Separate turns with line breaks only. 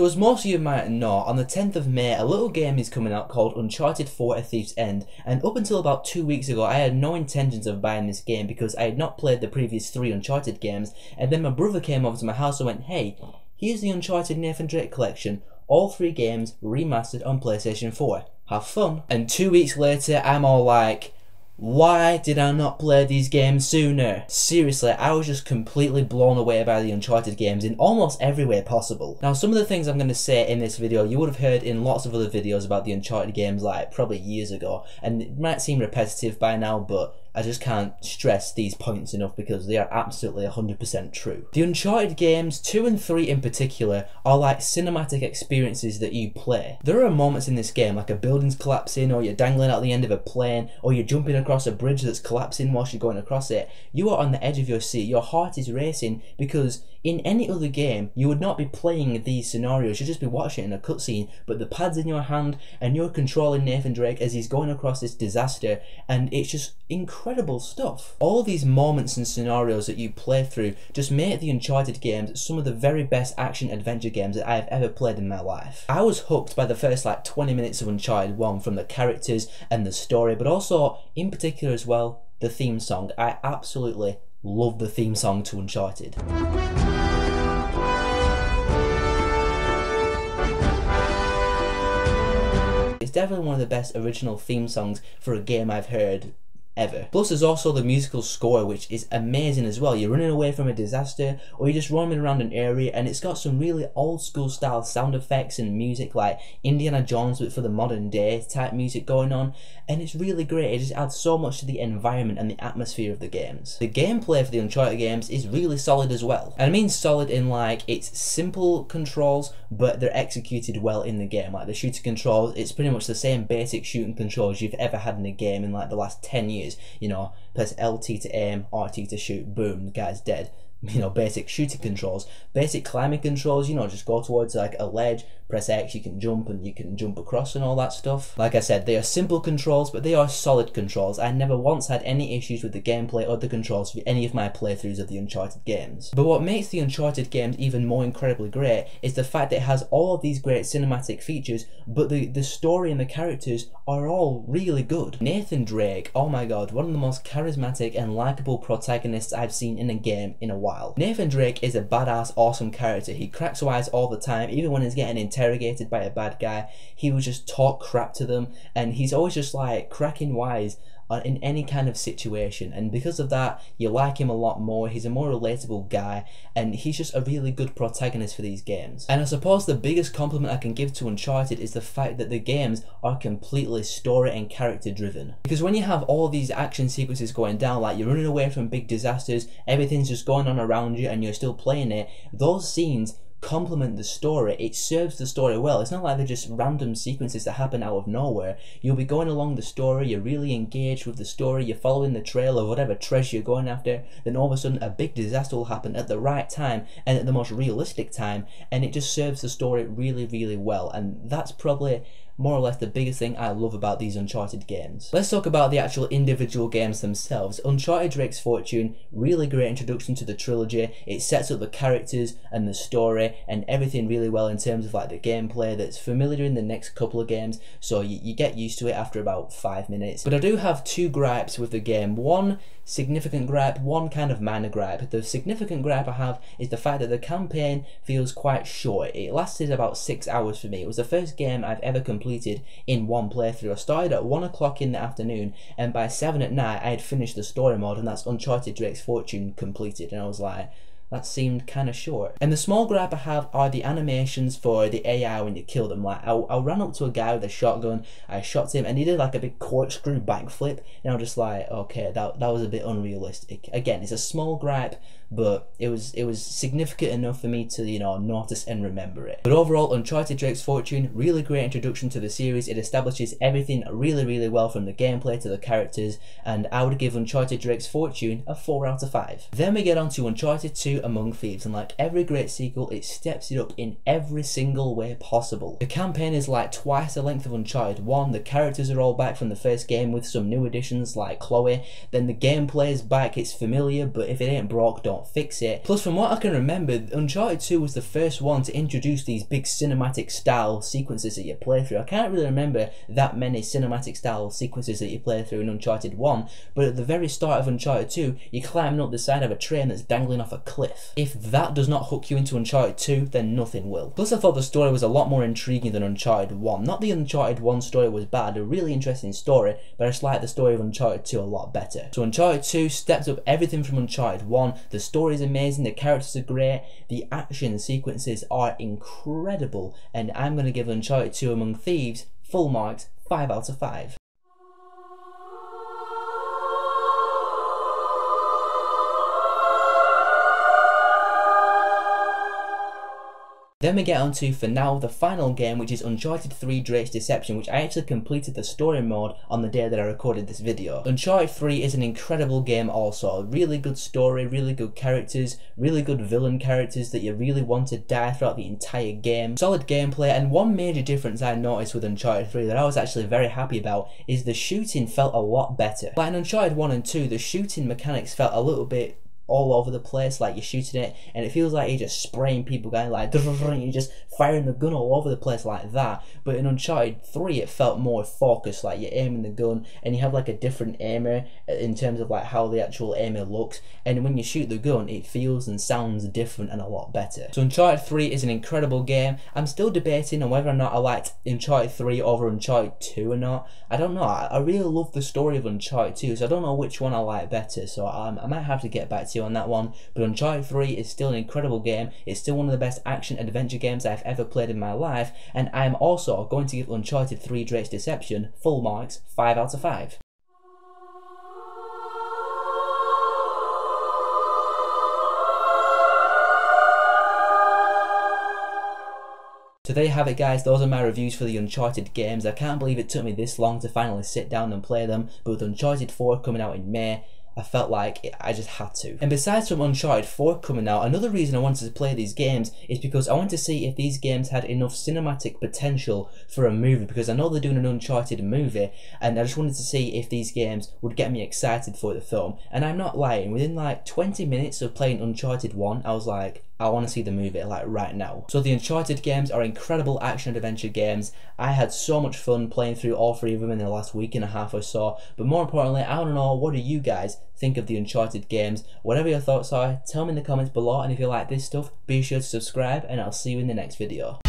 So as most of you might know, on the 10th of May, a little game is coming out called Uncharted 4: A Thief's End, and up until about 2 weeks ago, I had no intentions of buying this game because I had not played the previous 3 Uncharted games, and then my brother came over to my house and went, "Hey, here's the Uncharted Nathan Drake collection, all 3 games remastered on PlayStation 4. Have fun." And 2 weeks later, I'm all like, why did I not play these games sooner? Seriously, I was just completely blown away by the Uncharted games in almost every way possible. Now, some of the things I'm going to say in this video, you would have heard in lots of other videos about the Uncharted games, like probably years ago, and it might seem repetitive by now, but I just can't stress these points enough because they are absolutely 100% true. The Uncharted games, 2 and 3 in particular, are like cinematic experiences that you play. There are moments in this game, like a building's collapsing, or you're dangling out the end of a plane, or you're jumping across a bridge that's collapsing whilst you're going across it. You are on the edge of your seat, your heart is racing, because in any other game, you would not be playing these scenarios, you'd just be watching it in a cutscene, but the pad's in your hand, and you're controlling Nathan Drake as he's going across this disaster, and it's just incredible stuff. All these moments and scenarios that you play through just make the Uncharted games some of the very best action-adventure games that I have ever played in my life. I was hooked by the first like 20 minutes of Uncharted 1 from the characters and the story, but also, in particular as well, the theme song. I absolutely love the theme song to Uncharted. It's definitely one of the best original theme songs for a game I've heard ever. Plus there's also the musical score, which is amazing as well. You're running away from a disaster, or you're just roaming around an area, and it's got some really old school style sound effects and music, like Indiana Jones but for the modern day type music going on, and it's really great. It just adds so much to the environment and the atmosphere of the games. The gameplay for the Uncharted games is really solid as well, and I mean solid in like it's simple controls but they're executed well in the game. Like the shooting controls, it's pretty much the same basic shooting controls you've ever had in a game in like the last 10 years. You know, press LT to aim, RT to shoot, boom, the guy's dead. You know, basic shooting controls, basic climbing controls, you know, just go towards like a ledge, press X, you can jump and you can jump across and all that stuff. Like I said, they are simple controls, but they are solid controls. I never once had any issues with the gameplay or the controls for any of my playthroughs of the Uncharted games. But what makes the Uncharted games even more incredibly great is the fact that it has all of these great cinematic features, but the story and the characters are all really good. Nathan Drake, oh my god, one of the most charismatic and likable protagonists I've seen in a game in a while. Nathan Drake is a badass, awesome character. He cracks wise all the time, even when he's getting interrogated by a bad guy. He will just talk crap to them, and he's always just like cracking wise in any kind of situation, and because of that you like him a lot more. He's a more relatable guy, and he's just a really good protagonist for these games. And I suppose the biggest compliment I can give to Uncharted is the fact that the games are completely story and character driven, because when you have all these action sequences going down, like you're running away from big disasters, everything's just going on around you and you're still playing it, those scenes complement the story. It serves the story well. It's not like they're just random sequences that happen out of nowhere. You'll be going along the story, you're really engaged with the story, you're following the trail of whatever treasure you're going after, then all of a sudden a big disaster will happen at the right time and at the most realistic time, and it just serves the story really, really well. And that's probably more or less the biggest thing I love about these Uncharted games. Let's talk about the actual individual games themselves. Uncharted Drake's Fortune, really great introduction to the trilogy. It sets up the characters and the story and everything really well in terms of like the gameplay that's familiar in the next couple of games, so you get used to it after about 5 minutes. But I do have 2 gripes with the game. One significant gripe, one kind of minor gripe. The significant gripe I have is the fact that the campaign feels quite short. It lasted about 6 hours for me. It was the first game I've ever completed in one playthrough. I started at 1 o'clock in the afternoon, and by 7 at night I had finished the story mode, and that's Uncharted Drake's Fortune completed, and I was like, that seemed kind of short. And the small gripe I have are the animations for the AI when you kill them. Like I ran up to a guy with a shotgun, I shot him, and he did like a big corkscrew backflip, and I was just like, okay, that was a bit unrealistic. Again, it's a small gripe, but it was significant enough for me to, you know, notice and remember it. But overall, Uncharted Drake's Fortune, really great introduction to the series. It establishes everything really, really well, from the gameplay to the characters, and I would give Uncharted Drake's Fortune a 4 out of 5. Then we get on to Uncharted 2 Among Thieves, and like every great sequel, it steps it up in every single way possible. The campaign is like twice the length of Uncharted 1, the characters are all back from the first game with some new additions like Chloe, then the gameplay is back, it's familiar, but if it ain't broke, don't not fix it. Plus, from what I can remember, Uncharted 2 was the first one to introduce these big cinematic style sequences that you play through. I can't really remember that many cinematic style sequences that you play through in Uncharted 1, but at the very start of Uncharted 2, you're climbing up the side of a train that's dangling off a cliff. If that does not hook you into Uncharted 2, then nothing will. Plus, I thought the story was a lot more intriguing than Uncharted 1. Not the Uncharted 1 story was bad, a really interesting story, but I just like the story of Uncharted 2 a lot better. So Uncharted 2 steps up everything from Uncharted 1. The story is amazing, the characters are great, the action sequences are incredible, and I'm going to give Uncharted 2 Among Thieves full marks, 5 out of 5. Then we get on to, for now, the final game, which is Uncharted 3 Drake's Deception, which I actually completed the story mode on the day that I recorded this video. Uncharted 3 is an incredible game also. A really good story, really good characters, really good villain characters that you really want to die throughout the entire game. Solid gameplay, and one major difference I noticed with Uncharted 3 that I was actually very happy about is the shooting felt a lot better. Like in Uncharted 1 and 2, the shooting mechanics felt a little bit all over the place, like you're shooting it and it feels like you're just spraying people, going like you're just firing the gun all over the place like that. But in Uncharted 3 it felt more focused, like you're aiming the gun and you have like a different aimer in terms of like how the actual aimer looks, and when you shoot the gun it feels and sounds different and a lot better. So Uncharted 3 is an incredible game. I'm still debating on whether or not I liked Uncharted 3 over Uncharted 2 or not. I don't know. I really love the story of Uncharted 2, so I don't know which one I like better, so I might have to get back to you on that one. But Uncharted 3 is still an incredible game. It's still one of the best action adventure games I've ever played in my life, and I'm also going to give Uncharted 3 Drake's Deception full marks, 5 out of 5. So there you have it guys, those are my reviews for the Uncharted games. I can't believe it took me this long to finally sit down and play them, but with Uncharted 4 coming out in May, I felt like I just had to. And besides from Uncharted 4 coming out, another reason I wanted to play these games is because I wanted to see if these games had enough cinematic potential for a movie, because I know they're doing an Uncharted movie, and I just wanted to see if these games would get me excited for the film. And I'm not lying, within like 20 minutes of playing Uncharted 1, I was like, I want to see the movie like right now. So the Uncharted games are incredible action adventure games. I had so much fun playing through all 3 of them in the last week and a half or so. But more importantly, I want to know, what do you guys think of the Uncharted games? Whatever your thoughts are, tell me in the comments below, and if you like this stuff, be sure to subscribe, and I'll see you in the next video.